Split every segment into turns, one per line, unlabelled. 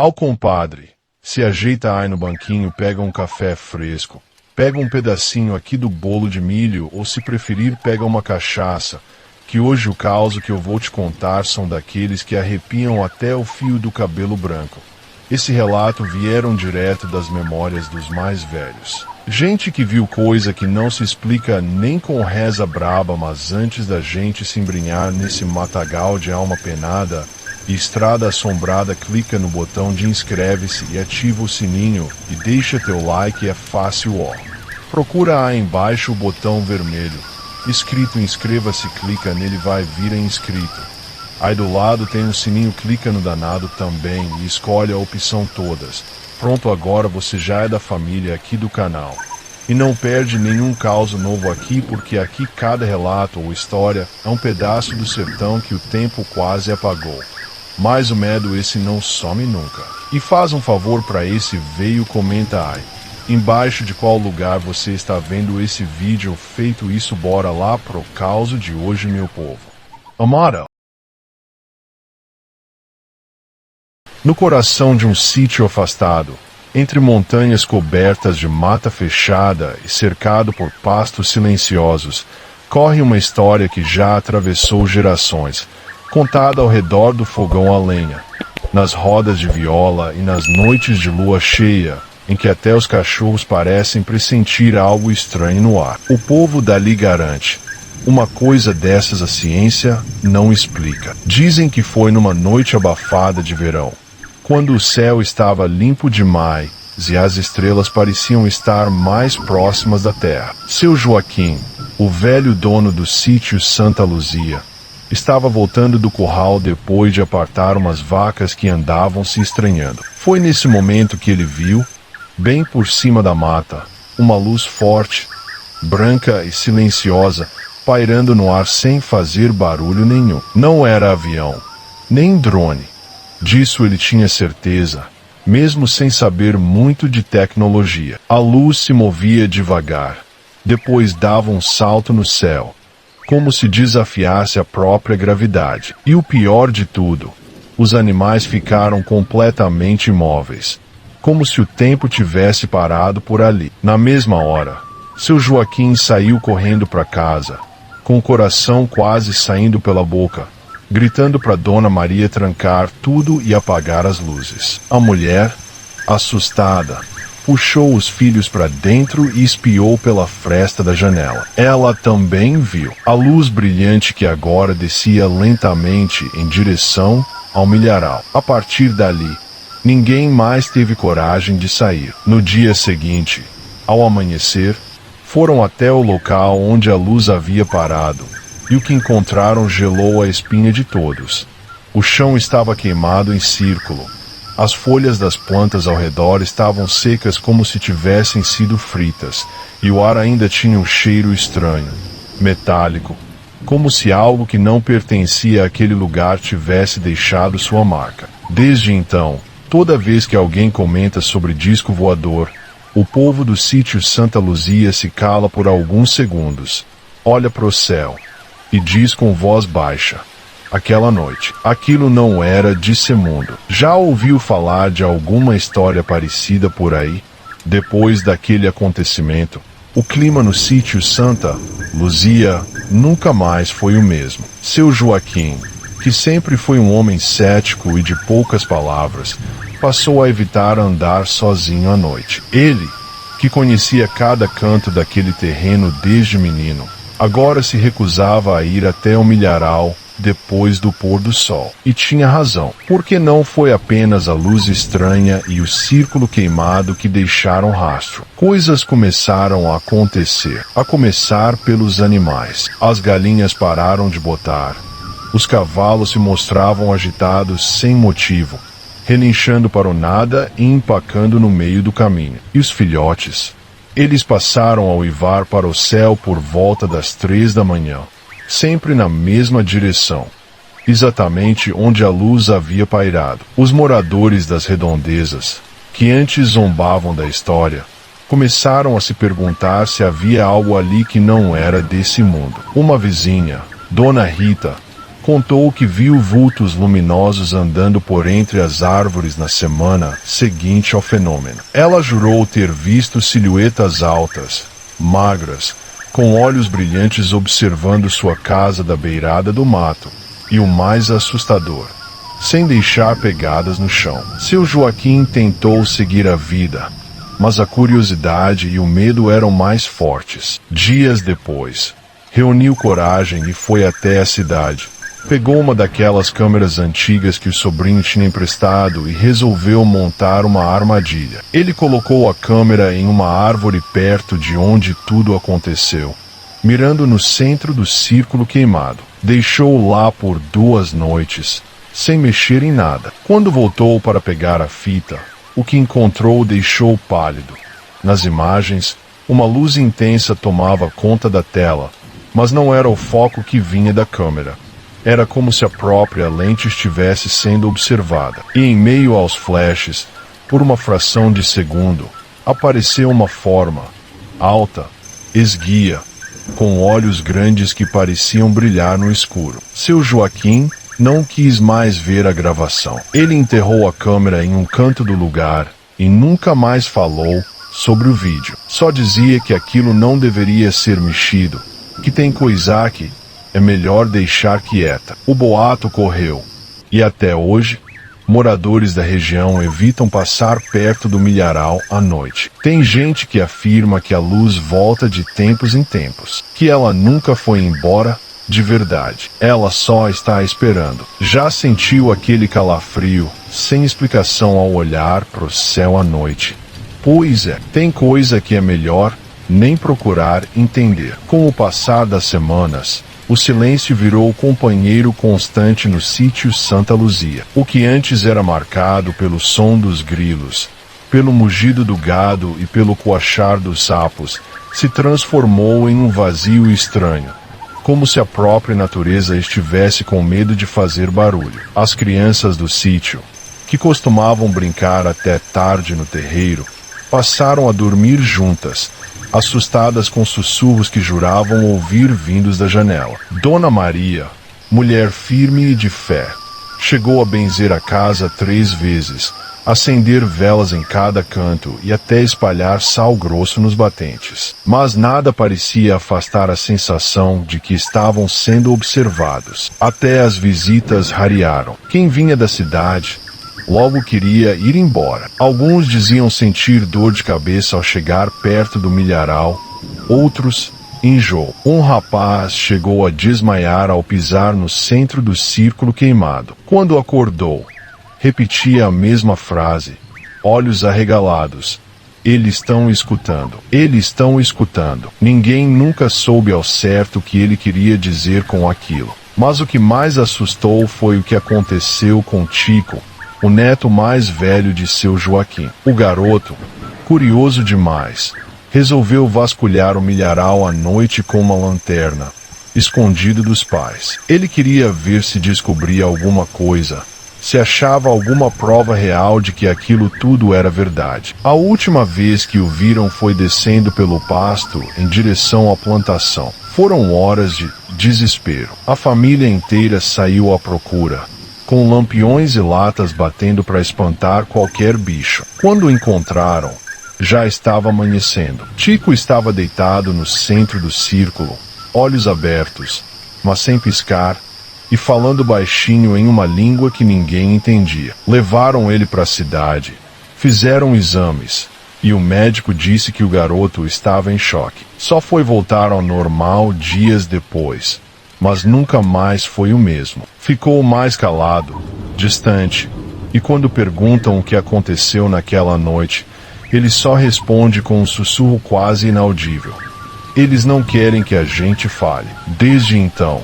Ao compadre, se ajeita aí no banquinho, pega um café fresco. Pega um pedacinho aqui do bolo de milho, ou se preferir, pega uma cachaça, que hoje o caos que eu vou te contar são daqueles que arrepiam até o fio do cabelo branco. Esse relato vieram direto das memórias dos mais velhos. Gente que viu coisa que não se explica nem com reza braba, mas antes da gente se embrenhar nesse matagal de alma penada e estrada assombrada, clica no botão de inscreve-se e ativa o sininho e deixa teu like, é fácil ó. Procura aí embaixo o botão vermelho, escrito inscreva-se, clica nele, vai vir inscrito. Aí do lado tem um sininho, clica no danado também e escolhe a opção todas. Pronto, agora você já é da família aqui do canal. E não perde nenhum caos novo aqui, porque aqui cada relato ou história é um pedaço do sertão que o tempo quase apagou. Mas o medo esse não some nunca. E faz um favor para esse veio, comenta aí embaixo de qual lugar você está vendo esse vídeo. Feito isso, bora lá pro caos de hoje, meu povo. Amada. No coração de um sítio afastado, entre montanhas cobertas de mata fechada e cercado por pastos silenciosos, corre uma história que já atravessou gerações, contada ao redor do fogão a lenha, nas rodas de viola e nas noites de lua cheia, em que até os cachorros parecem pressentir algo estranho no ar. O povo dali garante: uma coisa dessas a ciência não explica. Dizem que foi numa noite abafada de verão, quando o céu estava limpo demais e as estrelas pareciam estar mais próximas da terra. Seu Joaquim, o velho dono do sítio Santa Luzia, estava voltando do curral depois de apartar umas vacas que andavam se estranhando. Foi nesse momento que ele viu, bem por cima da mata, uma luz forte, branca e silenciosa, pairando no ar sem fazer barulho nenhum. Não era avião, nem drone. Disso ele tinha certeza, mesmo sem saber muito de tecnologia. A luz se movia devagar, depois dava um salto no céu, como se desafiasse a própria gravidade. E o pior de tudo, os animais ficaram completamente imóveis, como se o tempo tivesse parado por ali. Na mesma hora, seu Joaquim saiu correndo para casa, com o coração quase saindo pela boca, gritando para Dona Maria trancar tudo e apagar as luzes. A mulher, assustada, puxou os filhos para dentro e espiou pela fresta da janela. Ela também viu a luz brilhante que agora descia lentamente em direção ao milharal. A partir dali, ninguém mais teve coragem de sair. No dia seguinte, ao amanhecer, foram até o local onde a luz havia parado, e o que encontraram gelou a espinha de todos. O chão estava queimado em círculo. As folhas das plantas ao redor estavam secas como se tivessem sido fritas, e o ar ainda tinha um cheiro estranho, metálico, como se algo que não pertencia àquele lugar tivesse deixado sua marca. Desde então, toda vez que alguém comenta sobre disco voador, o povo do sítio Santa Luzia se cala por alguns segundos, olha para o céu e diz com voz baixa: aquela noite, aquilo não era desse mundo. Já ouviu falar de alguma história parecida por aí? Depois daquele acontecimento, o clima no sítio Santa Luzia nunca mais foi o mesmo. Seu Joaquim, que sempre foi um homem cético e de poucas palavras, passou a evitar andar sozinho à noite. Ele, que conhecia cada canto daquele terreno desde menino, agora se recusava a ir até o milharal depois do pôr do sol. E tinha razão, porque não foi apenas a luz estranha e o círculo queimado que deixaram rastro. Coisas começaram a acontecer, a começar pelos animais. As galinhas pararam de botar. Os cavalos se mostravam agitados sem motivo, relinchando para o nada e empacando no meio do caminho. E os filhotes? Eles passaram a uivar para o céu por volta das 3 da manhã, sempre na mesma direção, exatamente onde a luz havia pairado. Os moradores das redondezas, que antes zombavam da história, começaram a se perguntar se havia algo ali que não era desse mundo. Uma vizinha, Dona Rita, Contou que viu vultos luminosos andando por entre as árvores na semana seguinte ao fenômeno. Ela jurou ter visto silhuetas altas, magras, com olhos brilhantes observando sua casa da beirada do mato, e o mais assustador, sem deixar pegadas no chão. Seu Joaquim tentou seguir a vida, mas a curiosidade e o medo eram mais fortes. Dias depois, reuniu coragem e foi até a cidade. Pegou uma daquelas câmeras antigas que o sobrinho tinha emprestado e resolveu montar uma armadilha. Ele colocou a câmera em uma árvore perto de onde tudo aconteceu, mirando no centro do círculo queimado. Deixou-o lá por 2 noites, sem mexer em nada. Quando voltou para pegar a fita, o que encontrou o deixou pálido. Nas imagens, uma luz intensa tomava conta da tela, mas não era o foco que vinha da câmera. Era como se a própria lente estivesse sendo observada. E em meio aos flashes, por uma fração de segundo, apareceu uma forma, alta, esguia, com olhos grandes que pareciam brilhar no escuro. Seu Joaquim não quis mais ver a gravação. Ele enterrou a câmera em um canto do lugar e nunca mais falou sobre o vídeo. Só dizia que aquilo não deveria ser mexido, que tem coisa que é melhor deixar quieta. O boato correu, e até hoje, moradores da região evitam passar perto do milharal à noite. Tem gente que afirma que a luz volta de tempos em tempos, que ela nunca foi embora de verdade. Ela só está esperando. Já sentiu aquele calafrio, sem explicação ao olhar pro céu à noite? Pois é, tem coisa que é melhor nem procurar entender. Com o passar das semanas, o silêncio virou companheiro constante no sítio Santa Luzia. O que antes era marcado pelo som dos grilos, pelo mugido do gado e pelo coachar dos sapos, se transformou em um vazio estranho, como se a própria natureza estivesse com medo de fazer barulho. As crianças do sítio, que costumavam brincar até tarde no terreiro, passaram a dormir juntas, assustadas com sussurros que juravam ouvir vindos da janela. Dona Maria, mulher firme e de fé, chegou a benzer a casa 3 vezes, acender velas em cada canto e até espalhar sal grosso nos batentes. Mas nada parecia afastar a sensação de que estavam sendo observados. Até as visitas rarearam. Quem vinha da cidade logo queria ir embora. Alguns diziam sentir dor de cabeça ao chegar perto do milharal, outros enjoo. Um rapaz chegou a desmaiar ao pisar no centro do círculo queimado. Quando acordou, repetia a mesma frase, olhos arregalados. Eles estão escutando. Eles estão escutando. Ninguém nunca soube ao certo o que ele queria dizer com aquilo. Mas o que mais assustou foi o que aconteceu com Tico, o neto mais velho de seu Joaquim. O garoto, curioso demais, resolveu vasculhar o milharal à noite com uma lanterna, escondido dos pais. Ele queria ver se descobria alguma coisa, se achava alguma prova real de que aquilo tudo era verdade. A última vez que o viram foi descendo pelo pasto em direção à plantação. Foram horas de desespero. A família inteira saiu à procura, com lampiões e latas batendo para espantar qualquer bicho. Quando o encontraram, já estava amanhecendo. Tico estava deitado no centro do círculo, olhos abertos, mas sem piscar, e falando baixinho em uma língua que ninguém entendia. Levaram ele para a cidade, fizeram exames, e o médico disse que o garoto estava em choque. Só foi voltar ao normal dias depois, mas nunca mais foi o mesmo. Ficou mais calado, distante, e quando perguntam o que aconteceu naquela noite, ele só responde com um sussurro quase inaudível. Eles não querem que a gente fale. Desde então,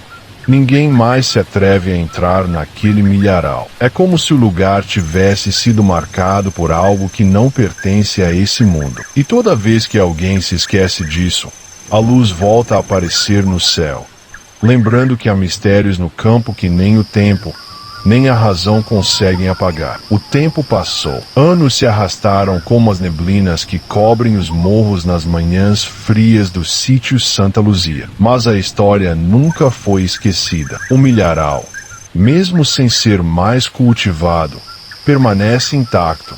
ninguém mais se atreve a entrar naquele milharal. É como se o lugar tivesse sido marcado por algo que não pertence a esse mundo. E toda vez que alguém se esquece disso, a luz volta a aparecer no céu, lembrando que há mistérios no campo que nem o tempo, nem a razão conseguem apagar. O tempo passou. Anos se arrastaram como as neblinas que cobrem os morros nas manhãs frias do sítio Santa Luzia. Mas a história nunca foi esquecida. O milharal, mesmo sem ser mais cultivado, permanece intacto,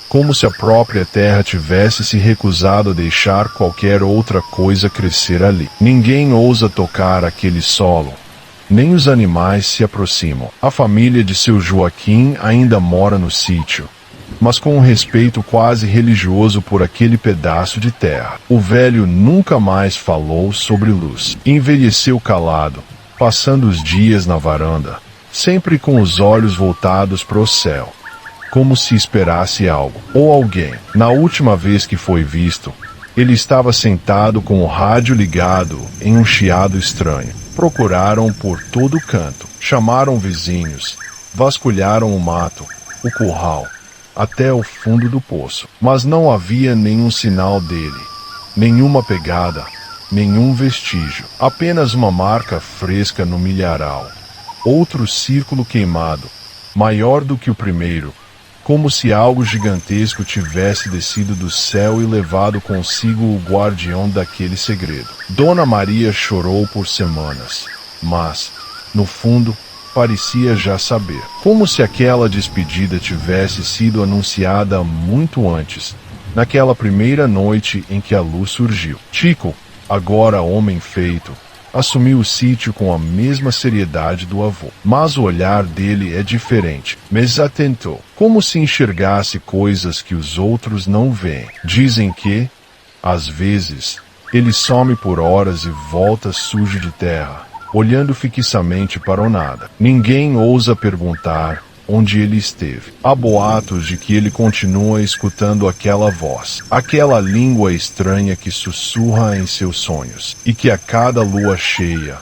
como se a própria terra tivesse se recusado a deixar qualquer outra coisa crescer ali. Ninguém ousa tocar aquele solo. Nem os animais se aproximam. A família de seu Joaquim ainda mora no sítio, mas com um respeito quase religioso por aquele pedaço de terra. O velho nunca mais falou sobre Luz. Envelheceu calado, passando os dias na varanda, sempre com os olhos voltados para o céu, como se esperasse algo ou alguém. Na última vez que foi visto, ele estava sentado com o rádio ligado em um chiado estranho. Procuraram por todo canto, chamaram vizinhos, vasculharam o mato, o curral, até o fundo do poço. Mas não havia nenhum sinal dele, nenhuma pegada, nenhum vestígio. Apenas uma marca fresca no milharal. Outro círculo queimado, maior do que o primeiro, como se algo gigantesco tivesse descido do céu e levado consigo o guardião daquele segredo. Dona Maria chorou por semanas, mas, no fundo, parecia já saber. Como se aquela despedida tivesse sido anunciada muito antes, naquela primeira noite em que a luz surgiu. Chico, agora homem feito, assumiu o sítio com a mesma seriedade do avô. Mas o olhar dele é diferente. Mas atentou, como se enxergasse coisas que os outros não veem. Dizem que, às vezes, ele some por horas e volta sujo de terra, olhando fixamente para o nada. Ninguém ousa perguntar onde ele esteve. Há boatos de que ele continua escutando aquela voz, aquela língua estranha que sussurra em seus sonhos, e que a cada lua cheia,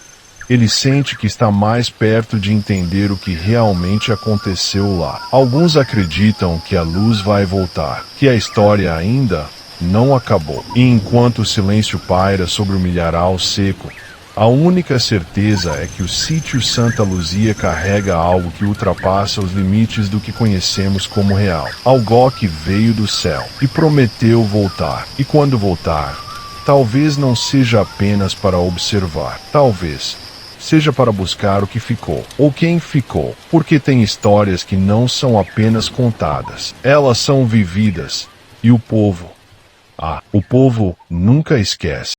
ele sente que está mais perto de entender o que realmente aconteceu lá. Alguns acreditam que a luz vai voltar, que a história ainda não acabou. E enquanto o silêncio paira sobre o milharal seco, a única certeza é que o sítio Santa Luzia carrega algo que ultrapassa os limites do que conhecemos como real. Algo que veio do céu e prometeu voltar. E quando voltar, talvez não seja apenas para observar. Talvez seja para buscar o que ficou, ou quem ficou. Porque tem histórias que não são apenas contadas. Elas são vividas. E o povo nunca esquece.